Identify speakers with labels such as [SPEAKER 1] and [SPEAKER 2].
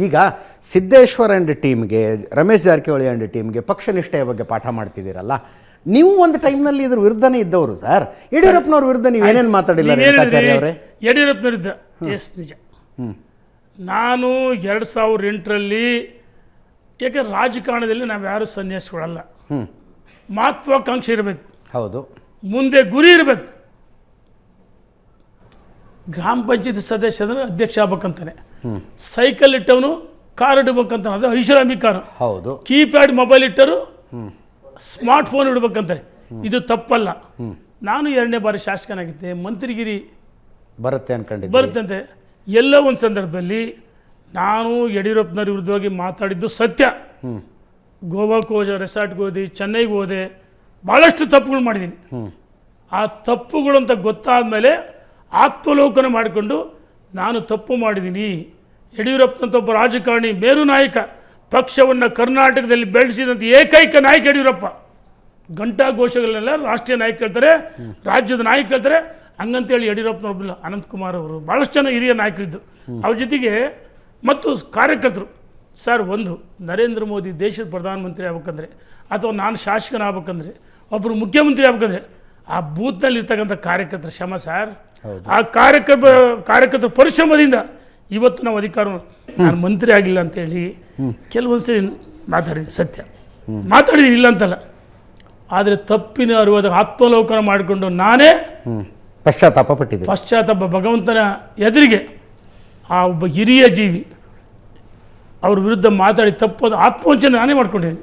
[SPEAKER 1] ಈಗ ಸಿದ್ದೇಶ್ವರ್ ಆ್ಯಂಡ್ ಟೀಮ್ಗೆ, ರಮೇಶ್ ಜಾರಕಿಹೊಳಿ ಆ್ಯಂಡ್ ಟೀಮ್ಗೆ ಪಕ್ಷ ನಿಷ್ಠೆಯ ಬಗ್ಗೆ ಪಾಠ ಮಾಡ್ತಿದ್ದೀರಲ್ಲ, ನೀವು ಒಂದು ಟೈಮ್ನಲ್ಲಿ ಇದ್ರ ವಿರುದ್ಧನೇ ಇದ್ದವರು ಸರ್. ಯಡಿಯೂರಪ್ಪನವ್ರ ವಿರುದ್ಧ ನೀವು ಏನೇನು ಮಾತಾಡಿಲ್ಲ ರೇಣುಕಾಚಾರ್ಯ ಅವರೇ?
[SPEAKER 2] ಯಡಿಯೂರಪ್ಪನವರಿದ್ದ ಎಸ್ ನಿಜ. ನಾನು 2008ರಲ್ಲಿ, ಯಾಕೆ ರಾಜಕಾರಣದಲ್ಲಿ ನಾವು ಯಾರು ಸನ್ಯಾಸಿಗಳಲ್ಲ, ಮಹತ್ವಾಕಾಂಕ್ಷೆ ಇರಬೇಕು,
[SPEAKER 1] ಹೌದು,
[SPEAKER 2] ಮುಂದೆ ಗುರಿ ಇರಬೇಕು. ಗ್ರಾಮ ಪಂಚಾಯತ್ ಸದಸ್ಯ ಅಂದರೆ ಅಧ್ಯಕ್ಷ ಆಗ್ಬೇಕಂತಾನೆ, ಸೈಕಲ್ ಇಟ್ಟವನು ಕಾರ್ ಇಡಬೇಕಂತಾನೆ, ಅದು ಐಷಾರಾಮಿ ಕಾರು.
[SPEAKER 1] ಹೌದು,
[SPEAKER 2] ಕೀಪ್ಯಾಡ್ ಮೊಬೈಲ್ ಇಟ್ಟರು ಸ್ಮಾರ್ಟ್ ಫೋನ್ ಇಡ್ಬೇಕಂತಾರೆ. ಇದು ತಪ್ಪಲ್ಲ. ನಾನು 2ನೇ ಬಾರಿ ಶಾಸಕನಾಗಿದ್ದೆ, ಮಂತ್ರಿಗಿರಿ
[SPEAKER 1] ಬರುತ್ತೆ ಅನ್ಕೊಂಡಿದ್ದೆ,
[SPEAKER 2] ಬರುತ್ತಂತೆ. ಎಲ್ಲೋ ಒಂದು ಸಂದರ್ಭದಲ್ಲಿ ನಾನು ಯಡಿಯೂರಪ್ಪನವ್ರ ವಿರುದ್ಧವಾಗಿ ಮಾತಾಡಿದ್ದು ಸತ್ಯ. ಗೋವಾಕ್ಕೆ ಹೋದೆ, ರೆಸಾರ್ಟ್ಗೆ ಹೋದೆ, ಚೆನ್ನೈಗೆ ಹೋದೆ, ಭಾಳಷ್ಟು ತಪ್ಪುಗಳು ಮಾಡಿದ್ದೀನಿ. ಆ ತಪ್ಪುಗಳು ಅಂತ ಗೊತ್ತಾದ ಮೇಲೆ ಆತ್ಮಲೋಕನ ಮಾಡಿಕೊಂಡು ನಾನು ತಪ್ಪು ಮಾಡಿದ್ದೀನಿ, ಯಡಿಯೂರಪ್ಪನಂತ ಒಬ್ಬ ರಾಜಕಾರಣಿ, ಮೇರು ನಾಯಕ, ಪಕ್ಷವನ್ನು ಕರ್ನಾಟಕದಲ್ಲಿ ಬೆಳೆಸಿದಂಥ ಏಕೈಕ ನಾಯಕ ಯಡಿಯೂರಪ್ಪ. ಘಂಟಾಘೋಷಗಳನ್ನೆಲ್ಲ ರಾಷ್ಟ್ರೀಯ ನಾಯಕ ಹೇಳ್ತಾರೆ, ರಾಜ್ಯದ ನಾಯಕ ಹೇಳ್ತಾರೆ, ಹಂಗಂತೇಳಿ ಯಡಿಯೂರಪ್ಪನವ್ರಲ್ಲ, ಅನಂತಕುಮಾರ್ ಅವರು, ಭಾಳಷ್ಟು ಜನ ಹಿರಿಯ ನಾಯಕರಿದ್ದು. ಅವ್ರ ಜೊತೆಗೆ ಮತ್ತು ಕಾರ್ಯಕರ್ತರು. ಸರ್, ಒಂದು ನರೇಂದ್ರ ಮೋದಿ ದೇಶದ ಪ್ರಧಾನಮಂತ್ರಿ ಆಗ್ಬೇಕಂದ್ರೆ, ಅಥವಾ ನಾನು ಶಾಸಕನಾಗಬೇಕಂದ್ರೆ, ಒಬ್ಬರು ಮುಖ್ಯಮಂತ್ರಿ ಆಗ್ಬೇಕಂದ್ರೆ, ಆ ಬೂತ್ನಲ್ಲಿ ಇರ್ತಕ್ಕಂಥ ಕಾರ್ಯಕರ್ತರ ಶ್ರಮ ಸರ್. ಆ ಕಾರ್ಯಕರ್ತರ ಪರಿಶ್ರಮದಿಂದ ಇವತ್ತು ನಾವು ಅಧಿಕಾರ, ನಾನು ಮಂತ್ರಿ ಆಗಿಲ್ಲ ಅಂತೇಳಿ ಕೆಲವೊಂದು ಸರಿ ಮಾತಾಡಿದ್ದೀನಿ, ಸತ್ಯ ಮಾತಾಡಿದ್ದೀನಿ, ಇಲ್ಲ ಅಂತಲ್ಲ. ಆದರೆ ತಪ್ಪಿನ ಅರಿವಾದ ಆತ್ಮಲೋಕನ ಮಾಡಿಕೊಂಡು ನಾನೇ
[SPEAKER 1] ಪಶ್ಚಾತ್ತಾಪ ಪಟ್ಟಿದ್ದೆ.
[SPEAKER 2] ಪಶ್ಚಾತ್ತಾಪ ಭಗವಂತನ ಎದುರಿಗೆ ಆ ಒಬ್ಬ ಹಿರಿಯ ಜೀವಿ ಅವ್ರ ವಿರುದ್ಧ ಮಾತಾಡಿ ತಪ್ಪೋದು ಆತ್ಮವಂಚನೆ ನಾನೇ ಮಾಡ್ಕೊಂಡಿದ್ದೀನಿ.